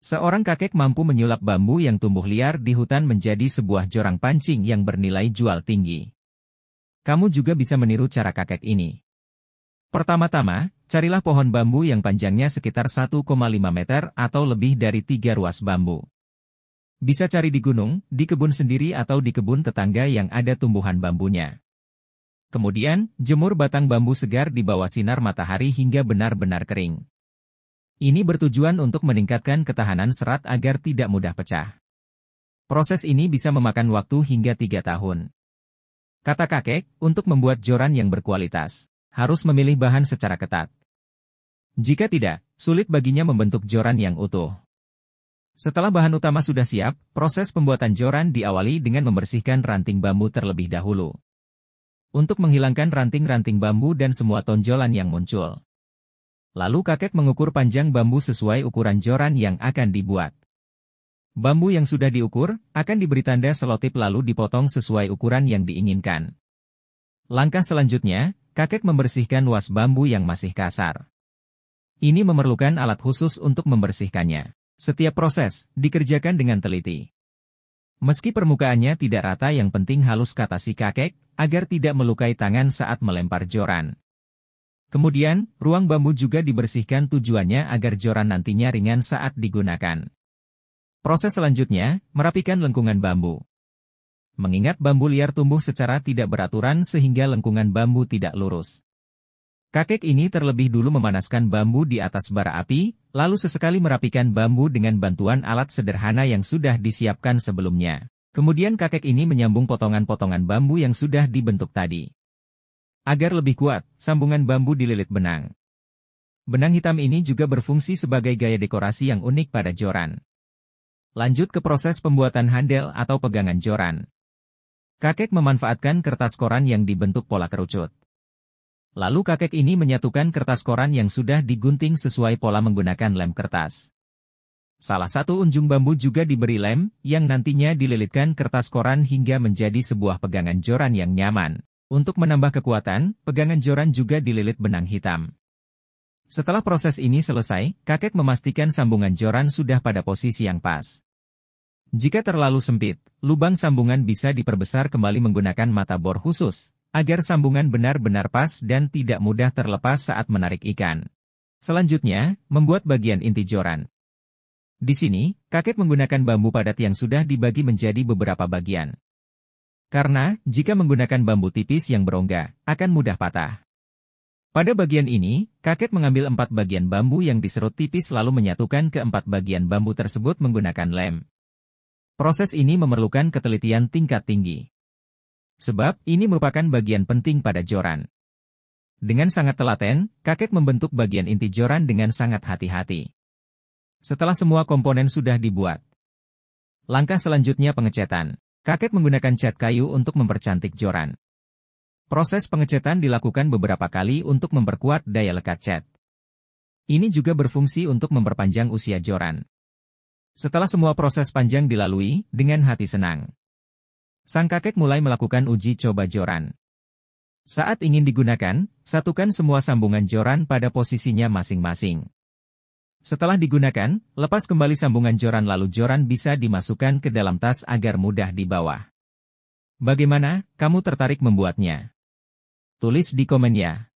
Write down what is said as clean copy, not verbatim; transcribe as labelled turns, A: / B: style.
A: Seorang kakek mampu menyulap bambu yang tumbuh liar di hutan menjadi sebuah jorang pancing yang bernilai jual tinggi. Kamu juga bisa meniru cara kakek ini. Pertama-tama, carilah pohon bambu yang panjangnya sekitar 1,5 meter atau lebih dari 3 ruas bambu. Bisa cari di gunung, di kebun sendiri atau di kebun tetangga yang ada tumbuhan bambunya. Kemudian, jemur batang bambu segar di bawah sinar matahari hingga benar-benar kering. Ini bertujuan untuk meningkatkan ketahanan serat agar tidak mudah pecah. Proses ini bisa memakan waktu hingga 3 tahun. Kata kakek, untuk membuat joran yang berkualitas, harus memilih bahan secara ketat. Jika tidak, sulit baginya membentuk joran yang utuh. Setelah bahan utama sudah siap, proses pembuatan joran diawali dengan membersihkan ranting bambu terlebih dahulu. Untuk menghilangkan ranting-ranting bambu dan semua tonjolan yang muncul. Lalu kakek mengukur panjang bambu sesuai ukuran joran yang akan dibuat. Bambu yang sudah diukur, akan diberi tanda selotip lalu dipotong sesuai ukuran yang diinginkan. Langkah selanjutnya, kakek membersihkan luas bambu yang masih kasar. Ini memerlukan alat khusus untuk membersihkannya. Setiap proses dikerjakan dengan teliti. Meski permukaannya tidak rata, yang penting halus, kata si kakek, agar tidak melukai tangan saat melempar joran. Kemudian, ruang bambu juga dibersihkan, tujuannya agar joran nantinya ringan saat digunakan. Proses selanjutnya, merapikan lengkungan bambu. Mengingat bambu liar tumbuh secara tidak beraturan sehingga lengkungan bambu tidak lurus. Kakek ini terlebih dulu memanaskan bambu di atas bara api, lalu sesekali merapikan bambu dengan bantuan alat sederhana yang sudah disiapkan sebelumnya. Kemudian kakek ini menyambung potongan-potongan bambu yang sudah dibentuk tadi. Agar lebih kuat, sambungan bambu dililit benang. Benang hitam ini juga berfungsi sebagai gaya dekorasi yang unik pada joran. Lanjut ke proses pembuatan handel atau pegangan joran. Kakek memanfaatkan kertas koran yang dibentuk pola kerucut. Lalu kakek ini menyatukan kertas koran yang sudah digunting sesuai pola menggunakan lem kertas. Salah satu unjung bambu juga diberi lem, yang nantinya dililitkan kertas koran hingga menjadi sebuah pegangan joran yang nyaman. Untuk menambah kekuatan, pegangan joran juga dililit benang hitam. Setelah proses ini selesai, kakek memastikan sambungan joran sudah pada posisi yang pas. Jika terlalu sempit, lubang sambungan bisa diperbesar kembali menggunakan mata bor khusus, agar sambungan benar-benar pas dan tidak mudah terlepas saat menarik ikan. Selanjutnya, membuat bagian inti joran. Di sini, kakek menggunakan bambu padat yang sudah dibagi menjadi beberapa bagian. Karena, jika menggunakan bambu tipis yang berongga, akan mudah patah. Pada bagian ini, kakek mengambil 4 bagian bambu yang diserut tipis lalu menyatukan ke 4 bagian bambu tersebut menggunakan lem. Proses ini memerlukan ketelitian tingkat tinggi. Sebab, ini merupakan bagian penting pada joran. Dengan sangat telaten, kakek membentuk bagian inti joran dengan sangat hati-hati. Setelah semua komponen sudah dibuat. Langkah selanjutnya pengecetan. Kakek menggunakan cat kayu untuk mempercantik joran. Proses pengecetan dilakukan beberapa kali untuk memperkuat daya lekat cat. Ini juga berfungsi untuk memperpanjang usia joran. Setelah semua proses panjang dilalui, dengan hati senang, sang kakek mulai melakukan uji coba joran. Saat ingin digunakan, satukan semua sambungan joran pada posisinya masing-masing. Setelah digunakan, lepas kembali sambungan joran lalu joran bisa dimasukkan ke dalam tas agar mudah dibawa. Bagaimana, kamu tertarik membuatnya? Tulis di komen ya.